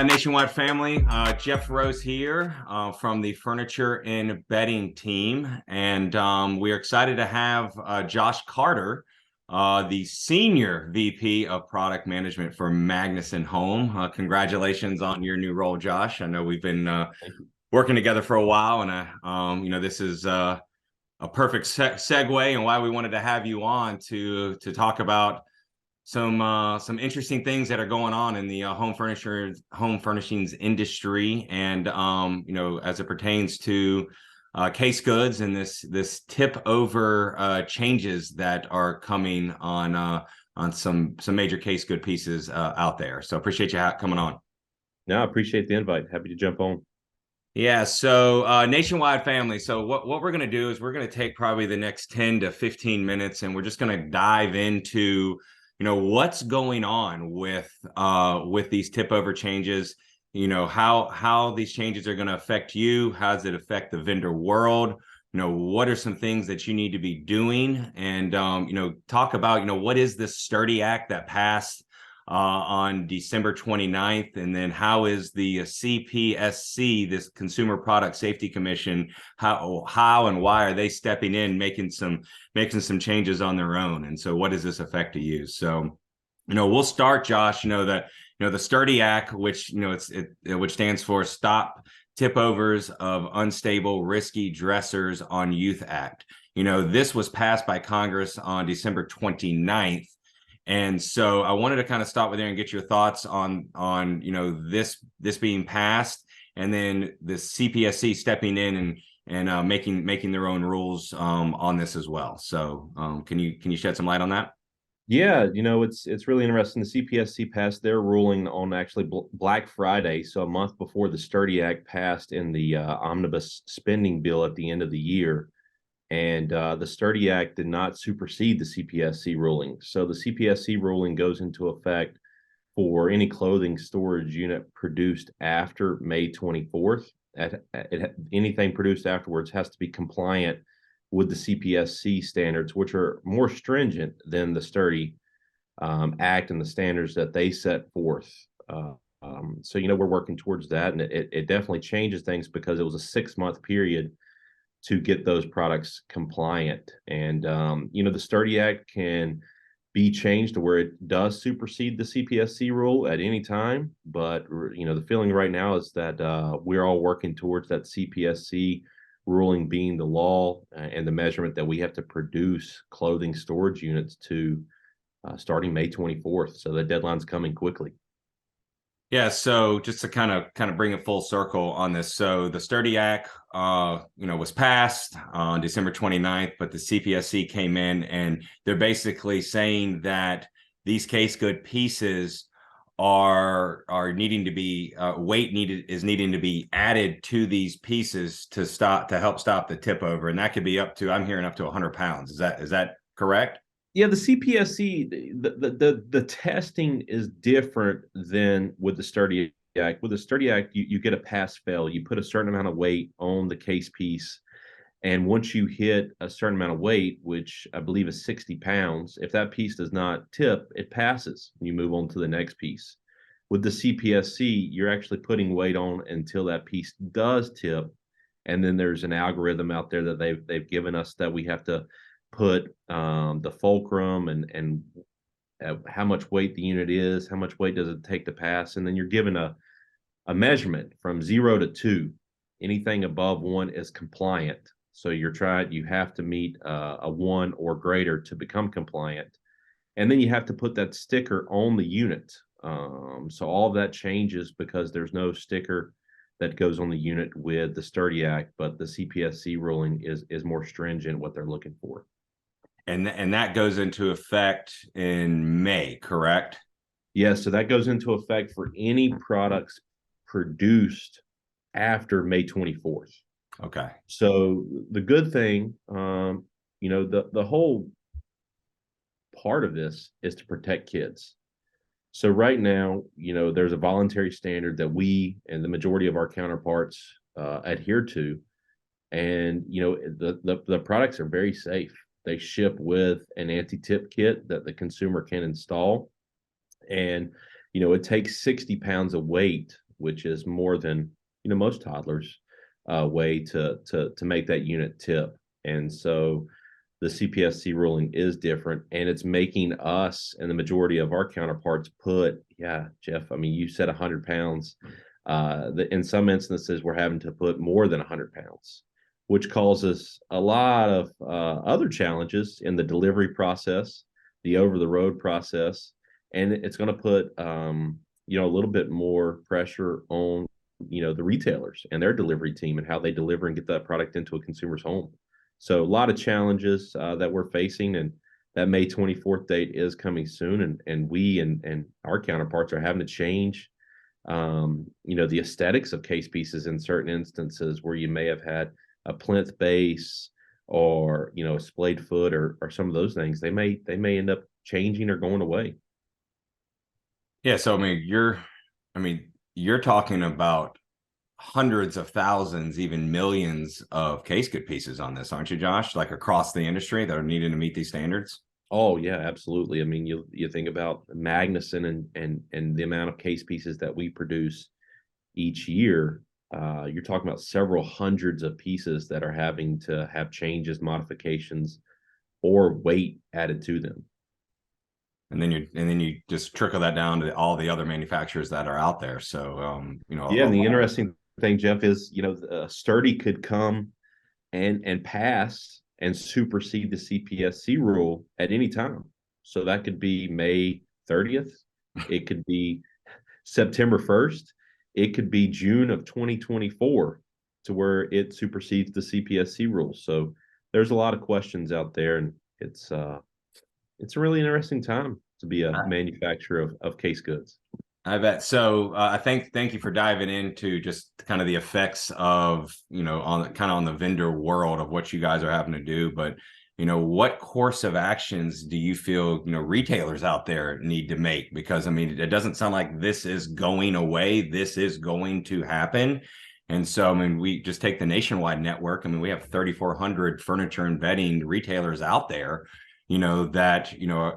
Nationwide family. Jeff Rose here from the Furniture and Bedding team. And we are excited to have Josh Carter, the Senior VP of Product Management for Magnussen Home. Congratulations on your new role, Josh. I know we've been working together for a while, and this is a perfect segue and why we wanted to have you on to talk about some interesting things that are going on in the home furnishings industry, and as it pertains to case goods and this tip over changes that are coming on some major case good pieces out there. So appreciate you coming on. No, I appreciate the invite. Happy to jump on. Yeah, so Nationwide family. So what we're going to do is we're going to take probably the next 10 to 15 minutes, and we're just going to dive into what's going on with these tip over changes, how these changes are going to affect you. How does it affect the vendor world? What are some things that you need to be doing? And talk about what is this STURY Act that passed on December 29th, and then how is the CPSC, this Consumer Product Safety Commission, how and why are they stepping in, making some changes on their own? And so what does this affect to you? So we'll start, Josh, that the STURY Act, which which stands for Stop Tip Overs of Unstable Risky Dressers on Youth Act. This was passed by Congress on December 29th. And so I wanted to kind of start with there and get your thoughts on this being passed, and then the CPSC stepping in and making their own rules on this as well. So can you shed some light on that? Yeah, it's really interesting. The CPSC passed their ruling on actually Black Friday, so a month before the STURY Act passed in the omnibus spending bill at the end of the year. And the STURY Act did not supersede the CPSC ruling. So the CPSC ruling goes into effect for any clothing storage unit produced after May 24th. Anything produced afterwards has to be compliant with the CPSC standards, which are more stringent than the STURY Act and the standards that they set forth. So we're working towards that, and it definitely changes things because it was a 6-month period to get those products compliant. And the STURY Act can be changed to where it does supersede the CPSC rule at any time. But the feeling right now is that we're all working towards that CPSC ruling being the law, and the measurement that we have to produce clothing storage units to starting May 24th. So the deadline's coming quickly. Yeah, so just to kind of bring it full circle on this. So the STURY Act, was passed on December 29th, but the CPSC came in and they're basically saying that these case good pieces are needing to be needing to be added to these pieces to help stop the tip over, and that could be I'm hearing up to 100 pounds. Is that correct? Yeah, the CPSC, the testing is different than with the STURY Act. With the STURY Act, you get a pass fail. You put a certain amount of weight on the case piece, and once you hit a certain amount of weight, which I believe is 60 pounds, if that piece does not tip, it passes. You move on to the next piece. With the CPSC, you're actually putting weight on until that piece does tip, and then there's an algorithm out there that they've given us that we have to put the fulcrum and how much weight the unit is, how much weight does it take to pass, and then you're given a measurement from 0 to 2. Anything above 1 is compliant. So you have to meet a 1 or greater to become compliant, and then you have to put that sticker on the unit. So all of that changes because there's no sticker that goes on the unit with the STURY Act, but the CPSC ruling is more stringent what they're looking for. And that goes into effect in May, correct? Yes, so that goes into effect for any products produced after May 24th. Okay. So the good thing, the whole part of this is to protect kids. So right now, there's a voluntary standard that we and the majority of our counterparts adhere to, and the products are very safe. They ship with an anti-tip kit that the consumer can install. And, it takes 60 pounds of weight which is more than most toddlers weigh to make that unit tip. And so the CPSC ruling is different, and it's making us and the majority of our counterparts put, yeah, Jeff, I mean, you said 100 pounds. In some instances, we're having to put more than 100 pounds, which causes a lot of other challenges in the delivery process, the over-the-road process, and it's going to put a little bit more pressure on the retailers and their delivery team and how they deliver and get that product into a consumer's home. So a lot of challenges that we're facing, and that May 24th date is coming soon, and we and our counterparts are having to change the aesthetics of case pieces in certain instances where you may have had a plinth base or a splayed foot or some of those things. They may end up changing or going away. Yeah, so you're talking about hundreds of thousands, even millions of case good pieces on this, aren't you, Josh? Like across the industry that are needed to meet these standards. Oh yeah, absolutely. I mean, you think about Magnussen and the amount of case pieces that we produce each year. You're talking about several hundreds of pieces that are having to have changes, modifications, or weight added to them. And then you just trickle that down to all the other manufacturers that are out there. So Yeah, and the interesting thing, Jeff, is Sturdy could come and pass and supersede the CPSC rule at any time. So that could be May 30th. It could be September 1st. It could be June of 2024 to where it supersedes the CPSC rules. So there's a lot of questions out there, and it's a really interesting time to be a manufacturer of case goods. I bet. So thank you for diving into just kind of the effects of, on the vendor world of what you guys are having to do. But, what course of actions do you feel, retailers out there need to make? Because, it doesn't sound like this is going away. This is going to happen. And so, we just take the nationwide network. We have 3,400 furniture and bedding retailers out there, that,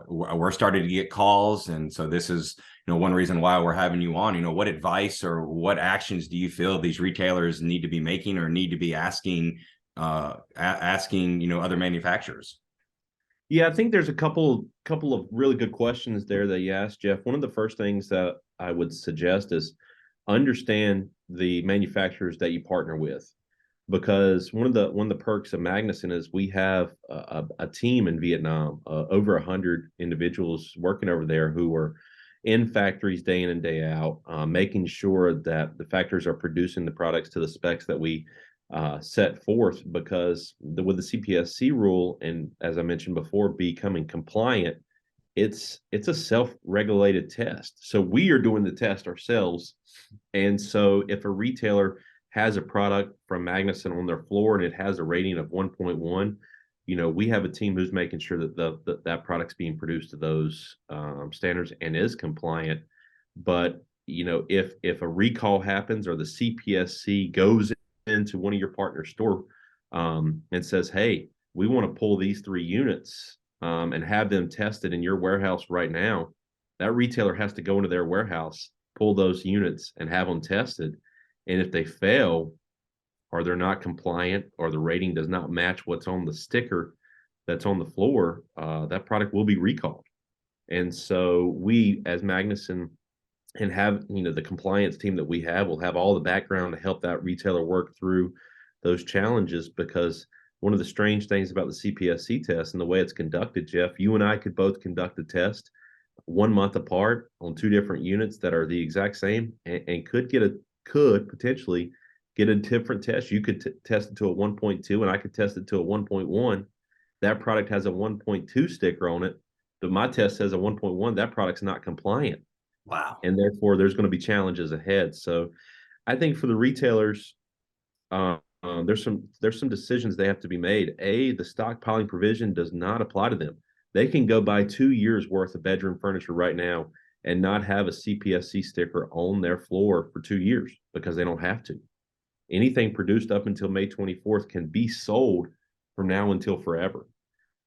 we're starting to get calls. And so this is, one reason why we're having you on. What advice or what actions do you feel these retailers need to be making or need to be asking other manufacturers? Yeah, I think there's a couple of really good questions there that you asked, Jeff. One of the first things that I would suggest is understand the manufacturers that you partner with, because one of the perks of Magnussen is we have a team in Vietnam, over 100 individuals working over there who are in factories day in and day out, making sure that the factories are producing the products to the specs that we set forth. Because with the CPSC rule, and as I mentioned before, becoming compliant, it's a self-regulated test. So we are doing the test ourselves. And so if a retailer has a product from Magnussen on their floor and it has a rating of 1.1, we have a team who's making sure that that product's being produced to those standards and is compliant. But if a recall happens or the CPSC goes into one of your partner store and says, "Hey, we want to pull these 3 units and have them tested in your warehouse right now," that retailer has to go into their warehouse, pull those units, and have them tested. And if they fail, or they're not compliant, or the rating does not match what's on the sticker that's on the floor, that product will be recalled. And so we, as Magnussen, and have the compliance team that we have, will have all the background to help that retailer work through those challenges. Because one of the strange things about the CPSC test and the way it's conducted, Jeff, you and I could both conduct a test 1 month apart on 2 different units that are the exact same, and could potentially get a different test. You could test it to a 1.2, and I could test it to a 1.1. That product has a 1.2 sticker on it, but my test says a 1.1. That product's not compliant. Wow. And therefore, there's going to be challenges ahead. So I think for the retailers, there's some decisions they have to be made. The stockpiling provision does not apply to them. They can go buy 2 years worth of bedroom furniture right now and not have a CPSC sticker on their floor for 2 years because they don't have to. Anything produced up until May 24th can be sold from now until forever.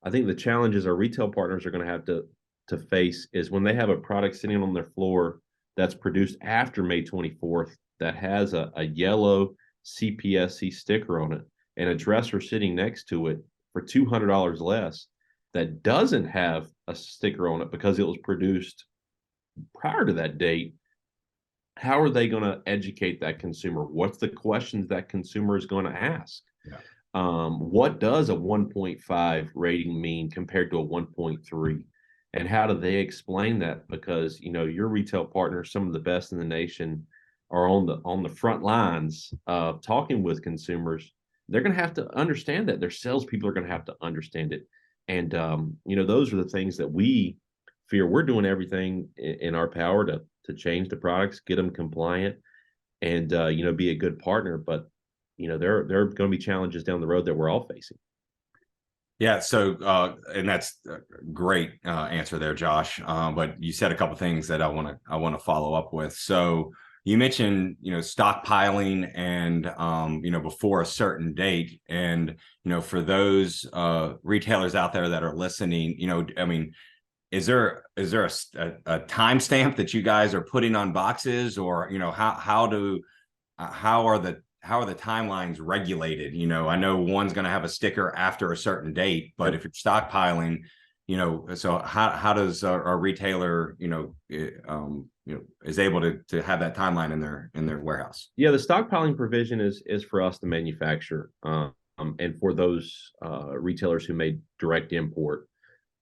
I think the challenges our retail partners are going to have to face is when they have a product sitting on their floor that's produced after May 24th, that has a yellow CPSC sticker on it and a dresser sitting next to it for $200 less that doesn't have a sticker on it because it was produced prior to that date, how are they going to educate that consumer? What's the questions that consumer is going to ask? Yeah. What does a 1.5 rating mean compared to a 1.3? And how do they explain that? Because, you know, your retail partners, some of the best in the nation, are on the front lines of talking with consumers. They're going to have to understand that. Their salespeople are going to have to understand it. And, you know, those are the things that we fear. We're doing everything in our power to change the products, get them compliant, and, you know, be a good partner. But, you know, there are going to be challenges down the road that we're all facing. Yeah. So, and that's a great answer there, Josh. But you said a couple things that I want to follow up with. So you mentioned, you know, stockpiling and, you know, before a certain date. And, you know, for those retailers out there that are listening, you know, I mean, is there a timestamp that you guys are putting on boxes, or, you know, how are the timelines regulated? You know, I know one's going to have a sticker after a certain date, but if you're stockpiling, you know, so how does a retailer, you know, is able to have that timeline in their warehouse? Yeah, the stockpiling provision is for us, the manufacturer, and for those retailers who made direct import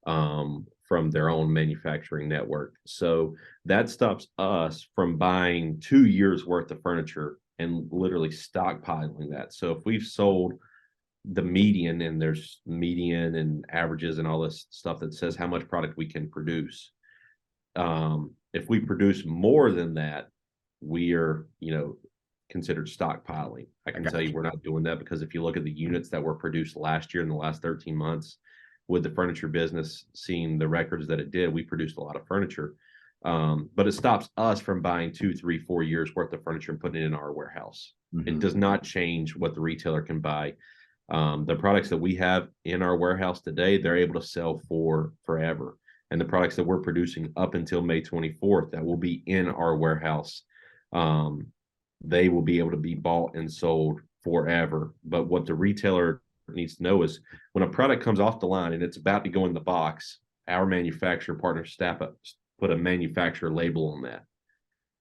from their own manufacturing network. So that stops us from buying 2 years worth of furniture and literally stockpiling that. So if we've sold the median, and there's median and averages and all this stuff that says how much product we can produce, if we produce more than that, we are, you know, considered stockpiling. I can tell you we're not doing that, because if you look at the units that were produced last year in the last 13 months, with the furniture business seeing the records that it did, we produced a lot of furniture. But it stops us from buying 2, 3, 4 years worth of furniture and putting it in our warehouse. Mm-hmm. It does not change what the retailer can buy. The products that we have in our warehouse today, they're able to sell for forever. And the products that we're producing up until May 24th that will be in our warehouse, they will be able to be bought and sold forever. But what the retailer needs to know is, when a product comes off the line and it's about to go in the box, our manufacturer partners put a manufacturer label on that.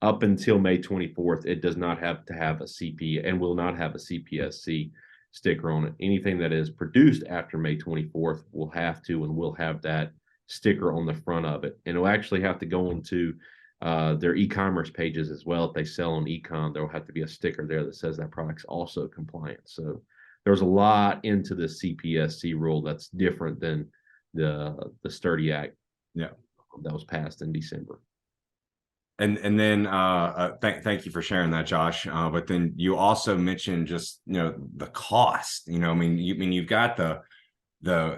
Up until May 24th, it does not have to have a CP and will not have a CPSC sticker on it. Anything that is produced after May 24th will have to and will have that sticker on the front of it. And it'll actually have to go into their e-commerce pages as well. If they sell on e-com, there'll have to be a sticker there that says that product's also compliant. So there's a lot into the CPSC rule that's different than the STURY Act. Yeah, that was passed in December. And then thank you for sharing that, Josh. But then you also mentioned just, you know, the cost. You know, I mean, you've got the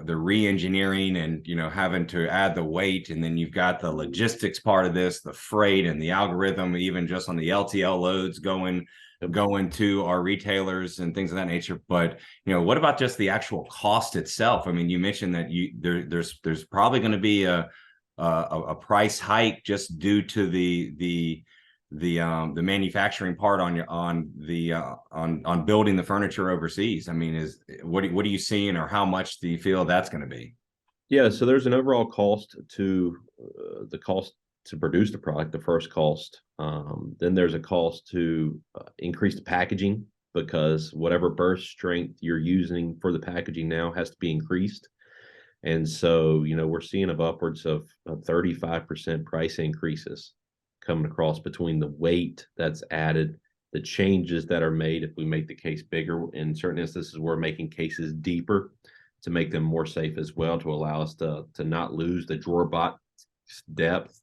re-engineering and, you know, having to add the weight, and then you've got the logistics part of this, the freight and the algorithm, even just on the LTL loads going to our retailers and things of that nature. But, you know, what about just the actual cost itself? I mean, you mentioned that there's probably going to be a price hike just due to the manufacturing part on building the furniture overseas. I mean, what are you seeing, or how much do you feel that's going to be? Yeah, so there's an overall cost to the cost to produce the product, the first cost. Then there's a cost to increase the packaging, because whatever burst strength you're using for the packaging now has to be increased. And so, you know, we're seeing of upwards of 35% price increases coming across between the weight that's added, the changes that are made if we make the case bigger. In certain instances, we're making cases deeper to make them more safe as well, to allow us to not lose the drawer box depth.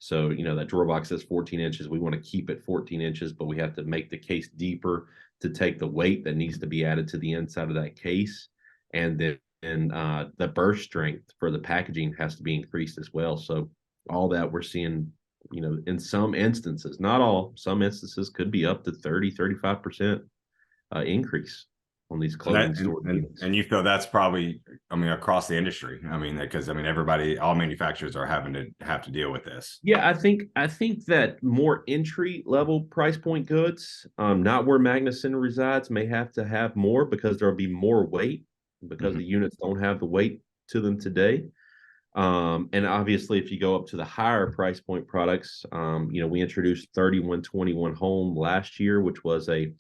So, you know, that drawer box says 14 inches. We want to keep it 14 inches, but we have to make the case deeper to take the weight that needs to be added to the inside of that case. And then the burst strength for the packaging has to be increased as well. So all that we're seeing, you know, in some instances, not all, some instances could be up to 30, 35% increase. on these And that clothing store units. and you feel that's probably, I mean, across the industry. I mean, because I mean, everybody, all manufacturers are having to have to deal with this. Yeah, I think that more entry level price point goods, not where Magnuson resides, may have to have more because there'll be more weight because the units don't have the weight to them today. And obviously, if you go up to the higher price point products, we introduced 3121 Home last year, which was a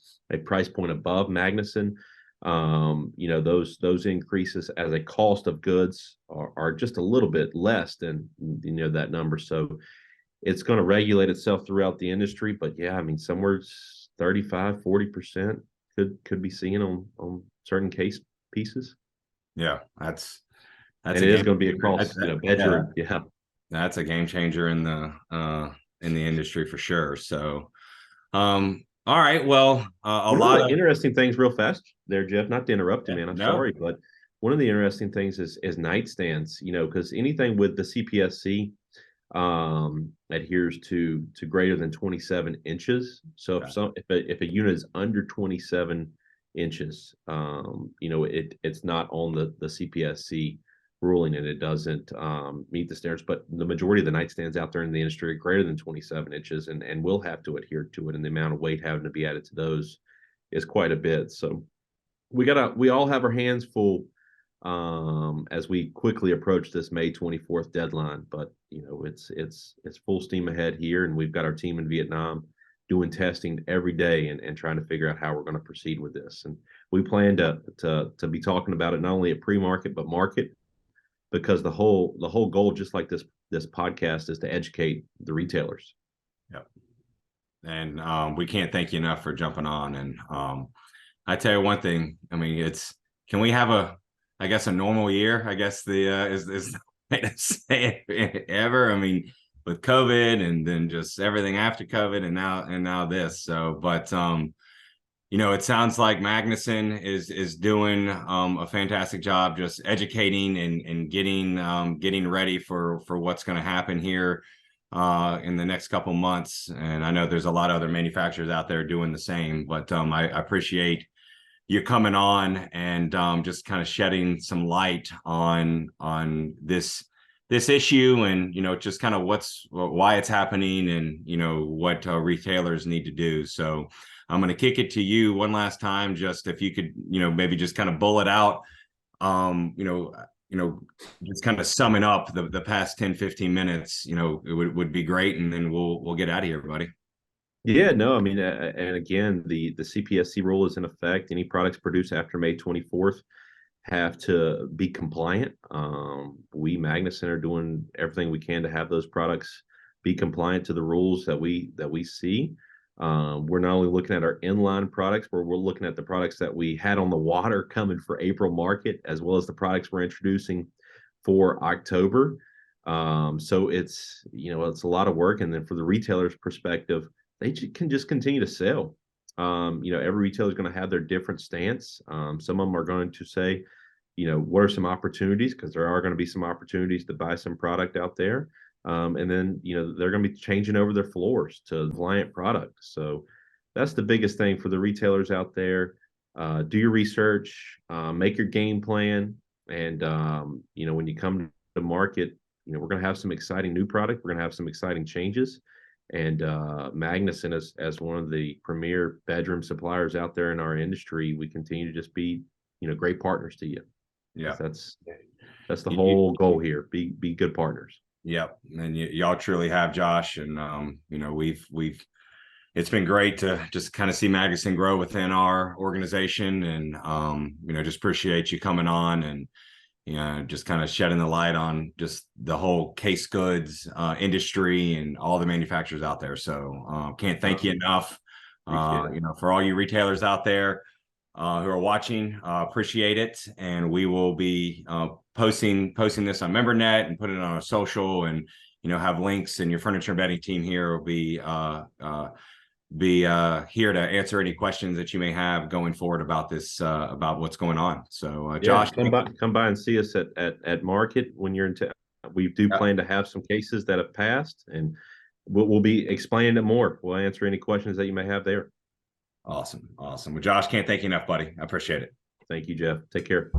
price point above Magnuson. Those increases as a cost of goods are just a little bit less than that number. So it's going to regulate itself throughout the industry. But yeah, I mean, somewhere 35-40% could be seen on certain case pieces. Yeah, that's And a it is game going to be changer. across, bedroom. Yeah. That's a game changer in the industry for sure. So, all right, well, a One of lot the of interesting things, real fast there, Jeff, not to interrupt you, man, I'm no, sorry, but one of the interesting things is nightstands, because anything with the CPSC adheres to greater than 27 inches. So if a unit is under 27 inches, it's not on the CPSC ruling and it doesn't meet the standards. But the majority of the nightstands out there in the industry are greater than 27 inches and will have to adhere to it. And the amount of weight having to be added to those is quite a bit. So we all have our hands full as we quickly approach this May 24th deadline. But it's full steam ahead here, and we've got our team in Vietnam doing testing every day and trying to figure out how we're going to proceed with this. And we plan to be talking about it not only at pre-market but market, because the whole goal, just like this podcast, is to educate the retailers. Yep. And we can't thank you enough for jumping on. And I tell you one thing, I mean, can we have I guess a normal year, I guess is the way to say it ever. I mean, with COVID and then just everything after COVID and now this. So, but it sounds like Magnussen is doing a fantastic job just educating and getting ready for what's going to happen here in the next couple months. And I know there's a lot of other manufacturers out there doing the same, but I appreciate you coming on and just kind of shedding some light on this issue and just kind of why it's happening and what retailers need to do. So I'm going to kick it to you one last time, just if you could maybe just kind of bullet out just kind of summing up the past 10-15 minutes, it would be great, and then we'll get out of here, buddy. Yeah, no, I mean, and again, the CPSC rule is in effect. Any products produced after May 24th have to be compliant. We Magnuson are doing everything we can to have those products be compliant to the rules that we see. We're not only looking at our inline products, but we're looking at the products that we had on the water coming for April market, as well as the products we're introducing for October. So it's a lot of work. And then for the retailer's perspective, they can just continue to sell. Every retailer is going to have their different stance. Some of them are going to say, what are some opportunities? Because there are going to be some opportunities to buy some product out there. And then, they're going to be changing over their floors to compliant products. So that's the biggest thing for the retailers out there. Do your research, make your game plan. And, when you come to market, we're going to have some exciting new product. We're going to have some exciting changes. And Magnuson, as one of the premier bedroom suppliers out there in our industry, we continue to just be, great partners to you. Yeah, that's the whole goal here. Be good partners. Yep, and y'all truly have, Josh. And we've it's been great to just kind of see Magnuson grow within our organization, and just appreciate you coming on and just kind of shedding the light on just the whole case goods industry and all the manufacturers out there. So can't thank you enough. For all you retailers out there who are watching, appreciate it. And we will be posting this on MemberNet and put it on our social, and have links. And your furniture and bedding team here will be here to answer any questions that you may have going forward about this, about what's going on. So, Josh, come by and see us at market when you're in town. We do plan to have some cases that have passed, and we'll be explaining it more. We'll answer any questions that you may have there. Awesome. Well, Josh, can't thank you enough, buddy. I appreciate it. Thank you, Jeff. Take care.